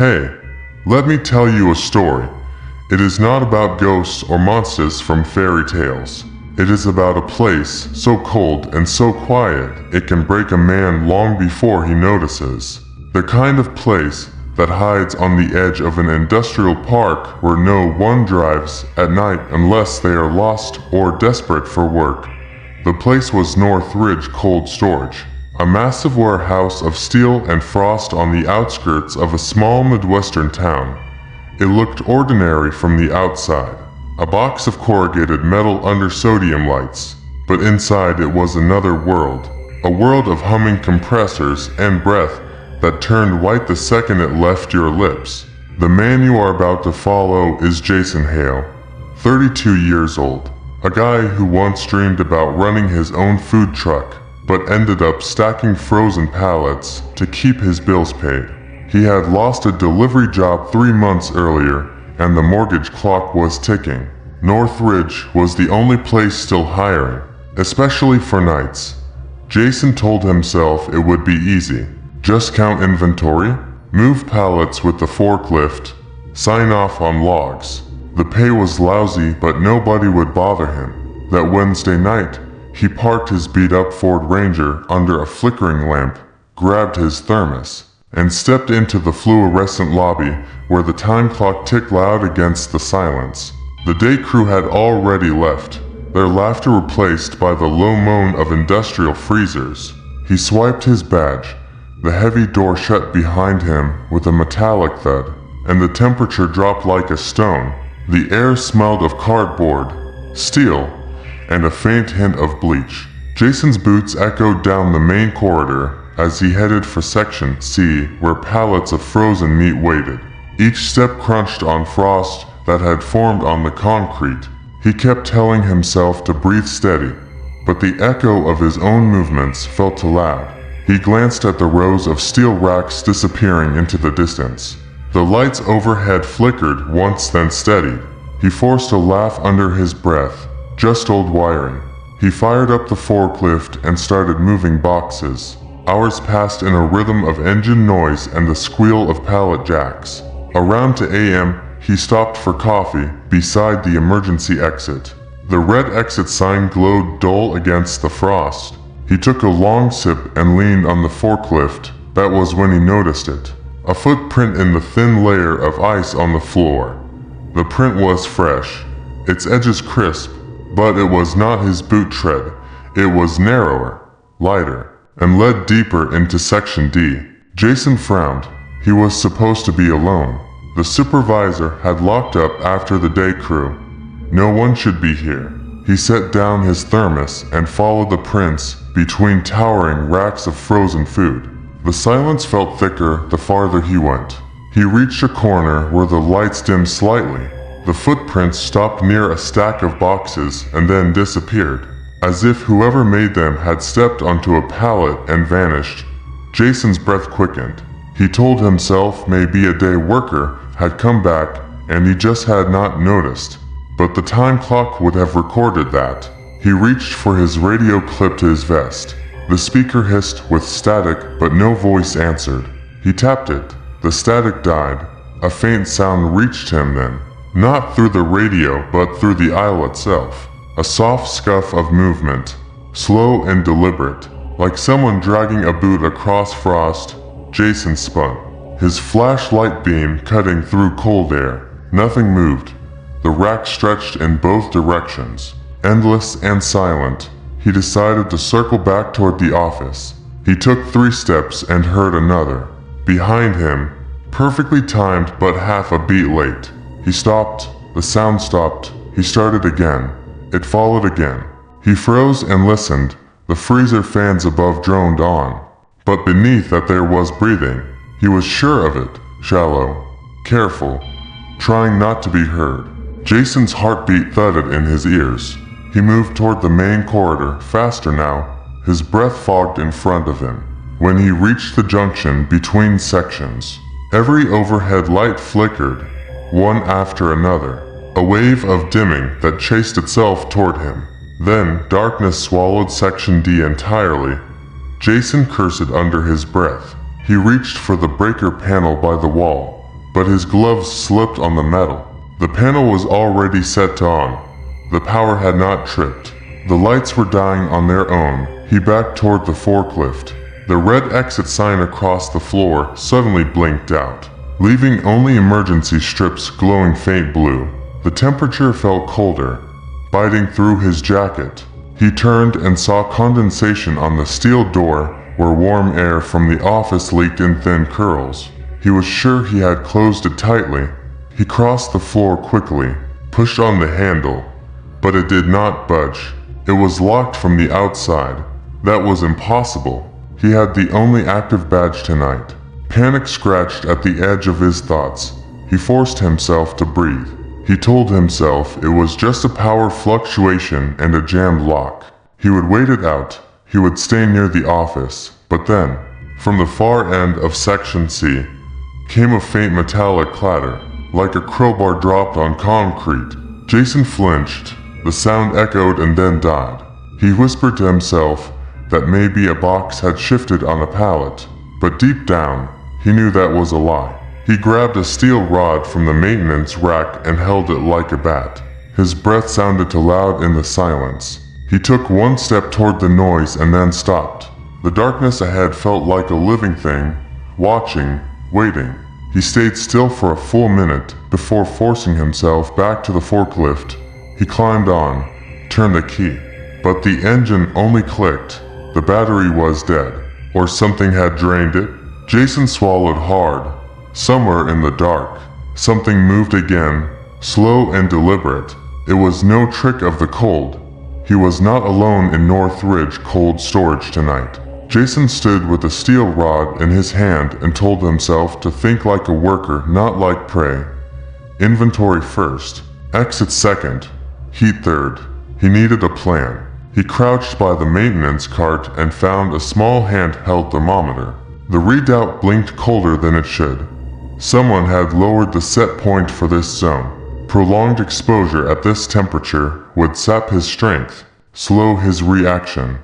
Hey, let me tell you a story. It is not about ghosts or monsters from fairy tales. It is about a place so cold and so quiet it can break a man long before he notices. The kind of place that hides on the edge of an industrial park where no one drives at night unless they are lost or desperate for work. The place was North Ridge Cold Storage, a massive warehouse of steel and frost on the outskirts of a small Midwestern town. It looked ordinary from the outside, a box of corrugated metal under sodium lights, but inside it was another world, a world of humming compressors and breath that turned white the second it left your lips. The man you are about to follow is Jason Hale, 32 years old, a guy who once dreamed about running his own food truck, but ended up stacking frozen pallets to keep his bills paid. He had lost a delivery job 3 months earlier, and the mortgage clock was ticking. North Ridge was the only place still hiring, especially for nights. Jason told himself it would be easy. Just count inventory, move pallets with the forklift, sign off on logs. The pay was lousy, but nobody would bother him. That Wednesday night, he parked his beat-up Ford Ranger under a flickering lamp, grabbed his thermos, and stepped into the fluorescent lobby where the time clock ticked loud against the silence. The day crew had already left, their laughter replaced by the low moan of industrial freezers. He swiped his badge. The heavy door shut behind him with a metallic thud, and the temperature dropped like a stone. The air smelled of cardboard, steel, and a faint hint of bleach. Jason's boots echoed down the main corridor as he headed for Section C, where pallets of frozen meat waited. Each step crunched on frost that had formed on the concrete. He kept telling himself to breathe steady, but the echo of his own movements felt too loud. He glanced at the rows of steel racks disappearing into the distance. The lights overhead flickered once, then steadied. He forced a laugh under his breath. Just old wiring. He fired up the forklift and started moving boxes. Hours passed in a rhythm of engine noise and the squeal of pallet jacks. Around 2 a.m., he stopped for coffee beside the emergency exit. The red exit sign glowed dull against the frost. He took a long sip and leaned on the forklift. That was when he noticed it. A footprint in the thin layer of ice on the floor. The print was fresh, its edges crisp, but it was not his boot tread. It was narrower, lighter, and led deeper into Section D. Jason frowned. He was supposed to be alone. The supervisor had locked up after the day crew. No one should be here. He set down his thermos and followed the prints between towering racks of frozen food. The silence felt thicker the farther he went. He reached a corner where the lights dimmed slightly. The footprints stopped near a stack of boxes and then disappeared, as if whoever made them had stepped onto a pallet and vanished. Jason's breath quickened. He told himself maybe a day worker had come back and he just had not noticed. But the time clock would have recorded that. He reached for his radio clip to his vest. The speaker hissed with static, but no voice answered. He tapped it. The static died. A faint sound reached him then. Not through the radio, but through the aisle itself. A soft scuff of movement, slow and deliberate, like someone dragging a boot across frost. Jason spun, his flashlight beam cutting through cold air. Nothing moved. The rack stretched in both directions, endless and silent. He decided to circle back toward the office. He took 3 steps and heard another. Behind him, perfectly timed but half a beat late. He stopped. The sound stopped. He started again. It followed again. He froze and listened. The freezer fans above droned on. But beneath that there was breathing. He was sure of it. Shallow. Careful. Trying not to be heard. Jason's heartbeat thudded in his ears. He moved toward the main corridor, faster now, his breath fogged in front of him. When he reached the junction between sections, every overhead light flickered, one after another, a wave of dimming that chased itself toward him. Then darkness swallowed Section D entirely. Jason cursed under his breath. He reached for the breaker panel by the wall. but his gloves slipped on the metal. The panel was already set on. The power had not tripped. The lights were dying on their own. He backed toward the forklift. The red exit sign across the floor suddenly blinked out, leaving only emergency strips glowing faint blue. The temperature felt colder, biting through his jacket. He turned and saw condensation on the steel door where warm air from the office leaked in thin curls. He was sure he had closed it tightly. He crossed the floor quickly, pushed on the handle, but it did not budge. It was locked from the outside. That was impossible. He had the only active badge tonight. Panic scratched at the edge of his thoughts. He forced himself to breathe. He told himself it was just a power fluctuation and a jammed lock. He would wait it out. He would stay near the office. But then, from the far end of Section C, came a faint metallic clatter, like a crowbar dropped on concrete. Jason flinched. The sound echoed and then died. He whispered to himself that maybe a box had shifted on a pallet, but deep down, he knew that was a lie. He grabbed a steel rod from the maintenance rack and held it like a bat. His breath sounded too loud in the silence. He took one step toward the noise and then stopped. The darkness ahead felt like a living thing, watching, waiting. He stayed still for a full minute before forcing himself back to the forklift. He climbed on, turned the key, but the engine only clicked. The battery was dead, or something had drained it. Jason swallowed hard. Somewhere in the dark, something moved again, slow and deliberate. It was no trick of the cold. He was not alone in Northridge cold storage tonight. Jason stood with a steel rod in his hand and told himself to think like a worker, not like prey. Inventory first, exit second, heat third. He needed a plan. He crouched by the maintenance cart and found a small handheld thermometer. The readout blinked colder than it should. Someone had lowered the set point for this zone. Prolonged exposure at this temperature would sap his strength, slow his reaction,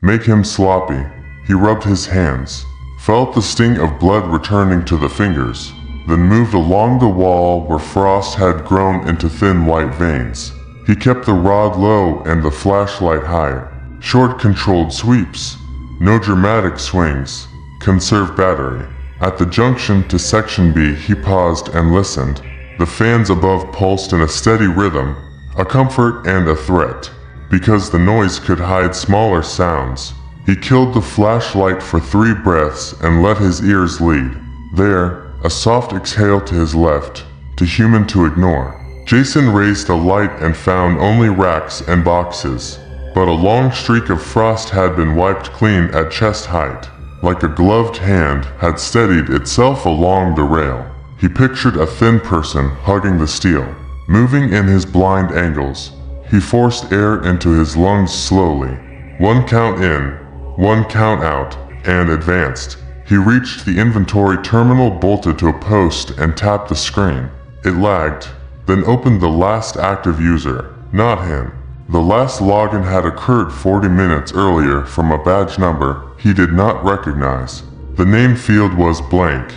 make him sloppy. He rubbed his hands, felt the sting of blood returning to the fingers, then moved along the wall where frost had grown into thin white veins. He kept the rod low and the flashlight higher. Short controlled sweeps, no dramatic swings. Conserve battery. At the junction to Section B, he paused and listened. The fans above pulsed in a steady rhythm, a comfort and a threat. Because the noise could hide smaller sounds, he killed the flashlight for 3 breaths and let his ears lead. There, a soft exhale to his left, too human to ignore. Jason raised the light and found only racks and boxes, but a long streak of frost had been wiped clean at chest height, like a gloved hand had steadied itself along the rail. He pictured a thin person hugging the steel, moving in his blind angles. He forced air into his lungs slowly. 1 count in, 1 count out, and advanced. He reached the inventory terminal, bolted to a post, and tapped the screen. It lagged, then opened the last active user, not him. The last login had occurred 40 minutes earlier from a badge number he did not recognize. The name field was blank.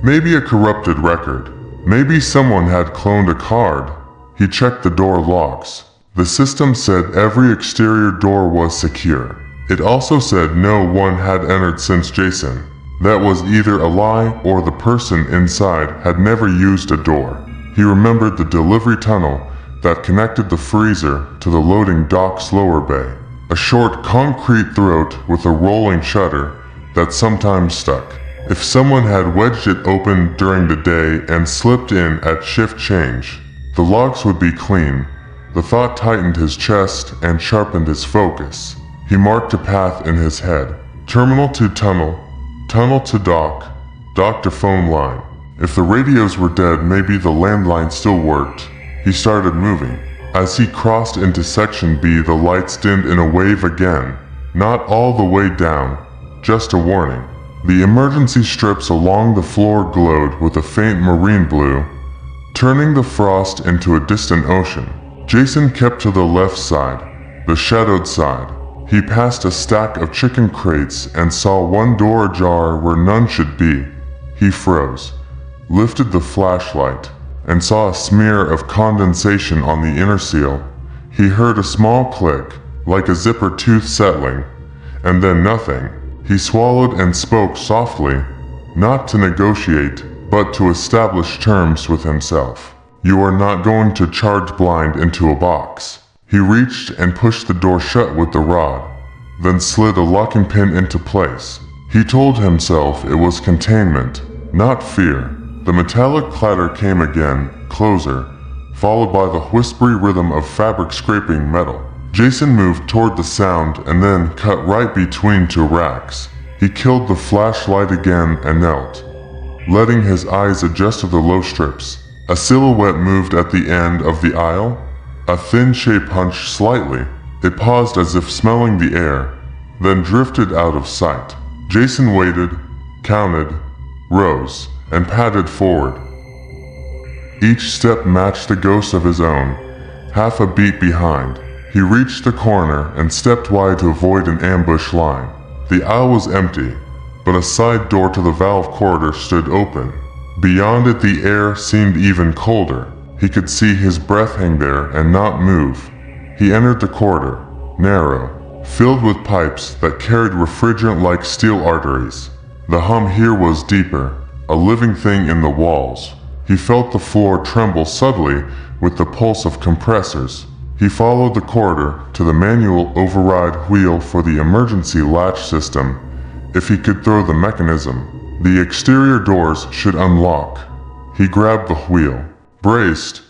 Maybe a corrupted record. Maybe someone had cloned a card. He checked the door logs. The system said every exterior door was secure. It also said no one had entered since Jason. That was either a lie or the person inside had never used a door. He remembered the delivery tunnel that connected the freezer to the loading dock's lower bay. A short concrete throat with a rolling shutter that sometimes stuck. If someone had wedged it open during the day and slipped in at shift change, the logs would be clean. The thought tightened his chest and sharpened his focus. He marked a path in his head. Terminal to tunnel, tunnel to dock, dock to phone line. If the radios were dead, maybe the landline still worked. He started moving. As he crossed into Section B, the lights dimmed in a wave again. Not all the way down, just a warning. The emergency strips along the floor glowed with a faint marine blue, turning the frost into a distant ocean. Jason kept to the left side, the shadowed side. He passed a stack of chicken crates and saw one door ajar where none should be. He froze. lifted the flashlight, and saw a smear of condensation on the inner seal. He heard a small click, like a zipper tooth settling, and then nothing. He swallowed and spoke softly, not to negotiate, but to establish terms with himself. "You are not going to charge blind into a box." He reached and pushed the door shut with the rod, then slid a locking pin into place. He told himself it was containment, not fear. The metallic clatter came again, closer, followed by the whispery rhythm of fabric scraping metal. Jason moved toward the sound and then cut right between two racks. He killed the flashlight again and knelt, letting his eyes adjust to the low strips. A silhouette moved at the end of the aisle. A thin shape hunched slightly. It paused as if smelling the air, then drifted out of sight. Jason waited, counted, rose, and padded forward. Each step matched the ghost of his own, half a beat behind. He reached the corner and stepped wide to avoid an ambush line. The aisle was empty, but a side door to the valve corridor stood open. Beyond it, the air seemed even colder. He could see his breath hang there and not move. He entered the corridor, narrow, filled with pipes that carried refrigerant like steel arteries. The hum here was deeper, a living thing in the walls. He felt the floor tremble subtly with the pulse of compressors. He followed the corridor to the manual override wheel for the emergency latch system. If he could throw the mechanism, the exterior doors should unlock. He grabbed the wheel, braced,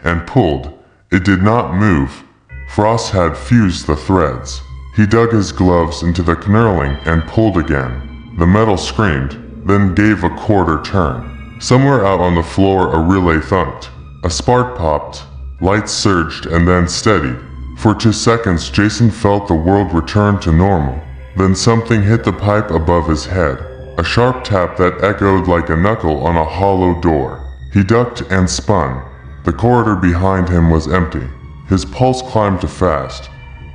and pulled. It did not move. Frost had fused the threads. He dug his gloves into the knurling and pulled again. The metal screamed, then gave a quarter turn. Somewhere out on the floor, a relay thunked. A spark popped, lights surged and then steadied. For 2 seconds, Jason felt the world return to normal. Then something hit the pipe above his head. A sharp tap that echoed like a knuckle on a hollow door. He ducked and spun. The corridor behind him was empty. His pulse climbed too fast.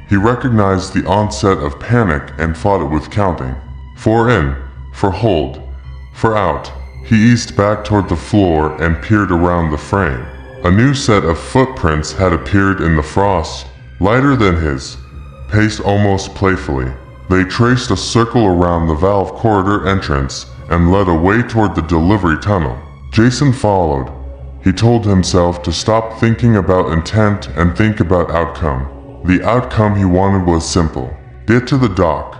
He recognized the onset of panic and fought it with counting. 4 in, for hold, for out. He eased back toward the floor and peered around the frame. A new set of footprints had appeared in the frost, lighter than his, paced almost playfully. They traced a circle around the valve corridor entrance and led away toward the delivery tunnel. Jason followed. He told himself to stop thinking about intent and think about outcome. The outcome he wanted was simple. Get to the dock.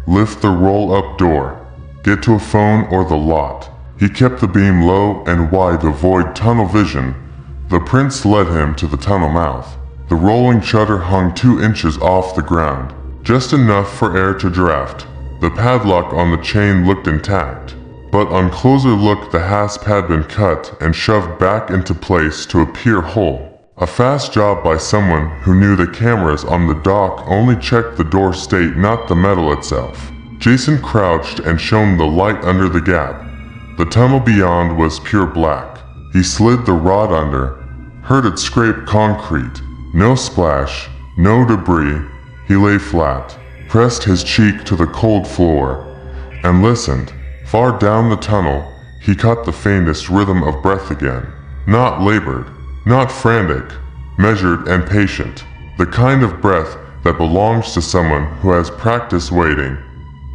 Lift the roll-up door. Get to a phone or the lot. He kept the beam low and wide to avoid tunnel vision. The prints led him to the tunnel mouth. The rolling shutter hung 2 inches off the ground, just enough for air to draft. The padlock on the chain looked intact, but on closer look the hasp had been cut and shoved back into place to appear whole. A fast job by someone who knew the cameras on the dock only checked the door state, not the metal itself. Jason crouched and shone the light under the gap. The tunnel beyond was pure black. He slid the rod under, heard it scrape concrete. No splash, no debris. He lay flat, pressed his cheek to the cold floor, and listened. Far down the tunnel, he caught the faintest rhythm of breath again. Not labored, not frantic, measured and patient. The kind of breath that belongs to someone who has practiced waiting.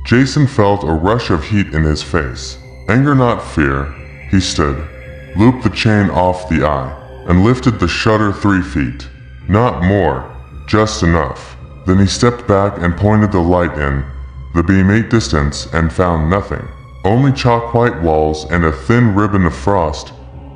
Jason felt a rush of heat in his face. Anger, not fear. He stood, looped the chain off the eye, and lifted the shutter 3 feet. Not more, just enough. Then he stepped back and pointed the light in. The beam ate distance and found nothing. Only chalk-white walls and a thin ribbon of frost.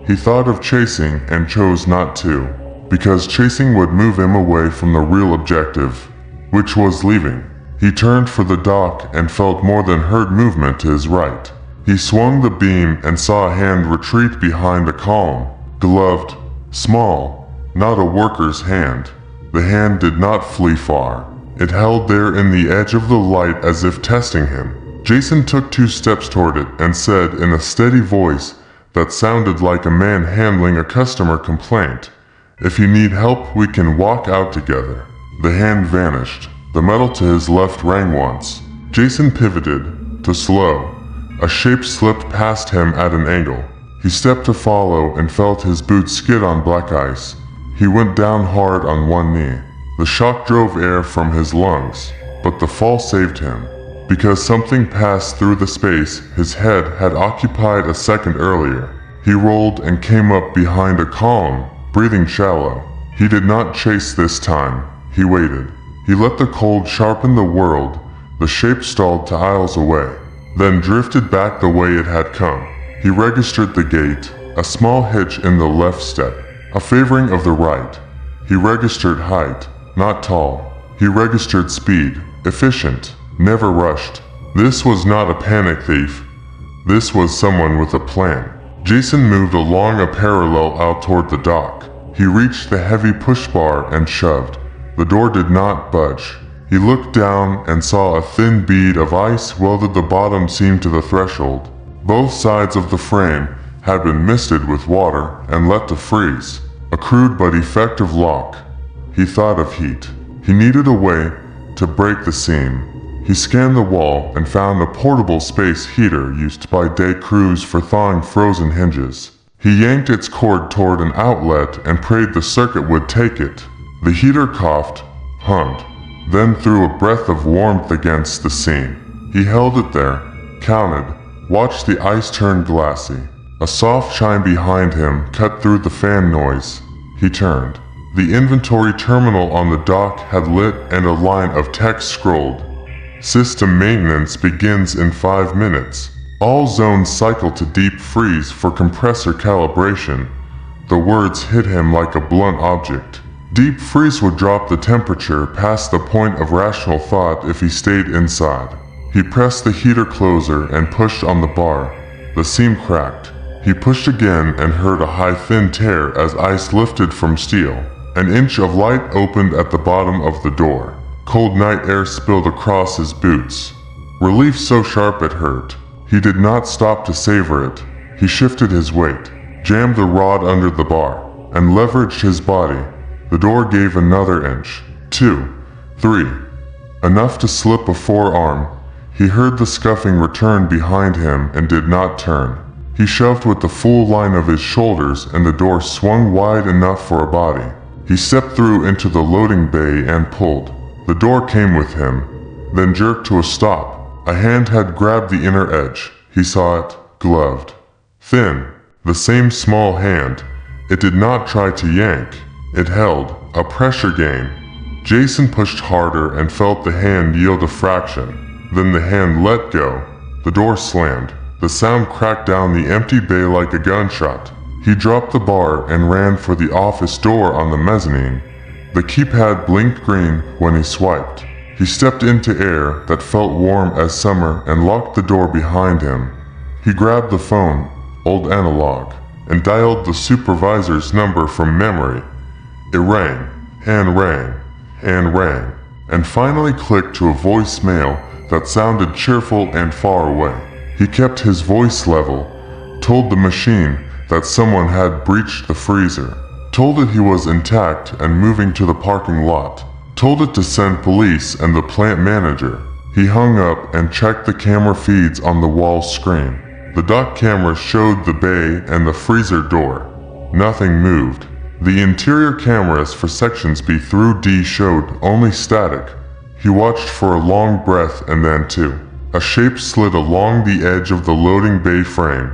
He thought of chasing and chose not to, because chasing would move him away from the real objective, which was leaving. He turned for the dock and felt more than heard movement to his right. He swung the beam and saw a hand retreat behind a column, gloved, small, not a worker's hand. The hand did not flee far. It held there in the edge of the light as if testing him. Jason took 2 steps toward it and said in a steady voice that sounded like a man handling a customer complaint, "If you need help, we can walk out together." The hand vanished. The metal to his left rang once. Jason pivoted, to slow. A shape slipped past him at an angle. He stepped to follow and felt his boots skid on black ice. He went down hard on one knee. The shock drove air from his lungs, but the fall saved him. Because something passed through the space his head had occupied a second earlier. He rolled and came up behind a column, breathing shallow. He did not chase this time. He waited. He let the cold sharpen the world. The shape stalled to aisles away, then drifted back the way it had come. He registered the gait, a small hitch in the left step, a favoring of the right. He registered height, not tall. He registered speed, efficient, never rushed. This was not a panic thief. This was someone with a plan. Jason moved along a parallel out toward the dock. He reached the heavy push bar and shoved. The door did not budge. He looked down and saw a thin bead of ice welded the bottom seam to the threshold. Both sides of the frame had been misted with water and let to freeze. A crude but effective lock. He thought of heat. He needed a way to break the seam. He scanned the wall and found a portable space heater used by day crews for thawing frozen hinges. He yanked its cord toward an outlet and prayed the circuit would take it. The heater coughed, hummed, then threw a breath of warmth against the seam. He held it there, counted, watched the ice turn glassy. A soft chime behind him cut through the fan noise. He turned. The inventory terminal on the dock had lit and a line of text scrolled. System maintenance begins in 5 minutes. All zones cycle to deep freeze for compressor calibration. The words hit him like a blunt object. Deep freeze would drop the temperature past the point of rational thought if he stayed inside. He pressed the heater closer and pushed on the bar. The seam cracked. He pushed again and heard a high thin tear as ice lifted from steel. An inch of light opened at the bottom of the door. Cold night air spilled across his boots. Relief so sharp it hurt. He did not stop to savor it. He shifted his weight, jammed the rod under the bar, and leveraged his body. The door gave another inch, 2, 3, enough to slip a forearm. He heard the scuffing return behind him and did not turn. He shoved with the full line of his shoulders and the door swung wide enough for a body. He stepped through into the loading bay and pulled. The door came with him, then jerked to a stop. A hand had grabbed the inner edge. He saw it, gloved. Thin, the same small hand. It did not try to yank. It held, a pressure gain. Jason pushed harder and felt the hand yield a fraction. Then the hand let go. The door slammed. The sound cracked down the empty bay like a gunshot. He dropped the bar and ran for the office door on the mezzanine. The keypad blinked green when he swiped. He stepped into air that felt warm as summer and locked the door behind him. He grabbed the phone, old analog, and dialed the supervisor's number from memory. It rang, and rang, and rang, and finally clicked to a voicemail that sounded cheerful and far away. He kept his voice level, told the machine that someone had breached the freezer, told it he was intact and moving to the parking lot, told it to send police and the plant manager. He hung up and checked the camera feeds on the wall screen. The dock camera showed the bay and the freezer door. Nothing moved. The interior cameras for sections B through D showed only static. He watched for a long breath and then two. A shape slid along the edge of the loading bay frame,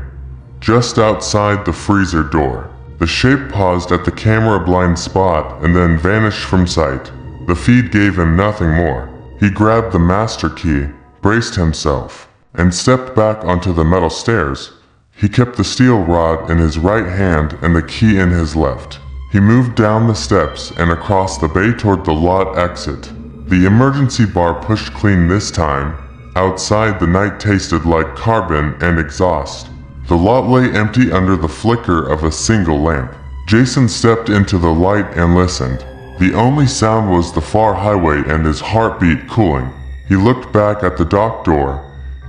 just outside the freezer door. The shape paused at the camera blind spot and then vanished from sight. The feed gave him nothing more. He grabbed the master key, braced himself, and stepped back onto the metal stairs. He kept the steel rod in his right hand and the key in his left. He moved down the steps and across the bay toward the lot exit. The emergency bar pushed clean this time. Outside, the night tasted like carbon and exhaust. The lot lay empty under the flicker of a single lamp. Jason stepped into the light and listened. The only sound was the far highway and his heartbeat cooling. He looked back at the dock door.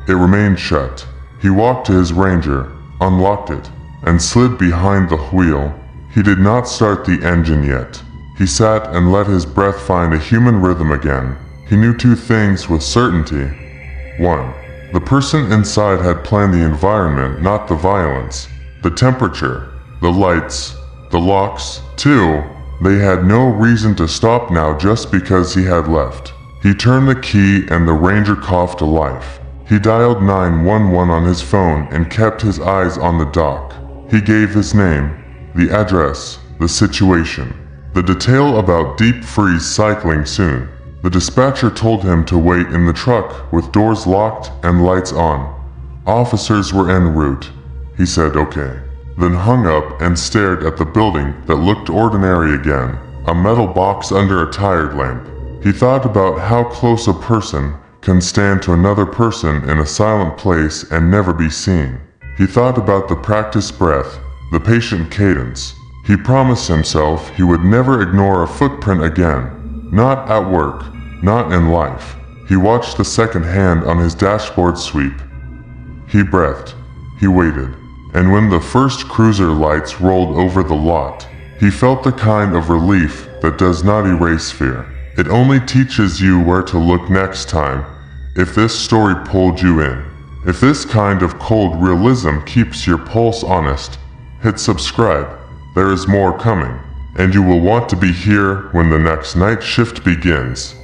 It remained shut. He walked to his Ranger, unlocked it, and slid behind the wheel. He did not start the engine yet. He sat and let his breath find a human rhythm again. He knew two things with certainty. 1. The person inside had planned the environment, not the violence. The temperature, the lights, the locks, too. They had no reason to stop now just because he had left. He turned the key and the ranger coughed to life. He dialed 911 on his phone and kept his eyes on the dock. He gave his name, the address, the situation, the detail about deep freeze cycling soon. The dispatcher told him to wait in the truck with doors locked and lights on. Officers were en route. He said okay, then hung up and stared at the building that looked ordinary again, a metal box under a tired lamp. He thought about how close a person can stand to another person in a silent place and never be seen. He thought about the practiced breath, the patient cadence. He promised himself he would never ignore a footprint again, not at work, not in life. He watched the second hand on his dashboard sweep. He breathed. He waited. And when the first cruiser lights rolled over the lot, he felt the kind of relief that does not erase fear. It only teaches you where to look next time. If this story pulled you in, if this kind of cold realism keeps your pulse honest, hit subscribe. There is more coming, and you will want to be here when the next night shift begins.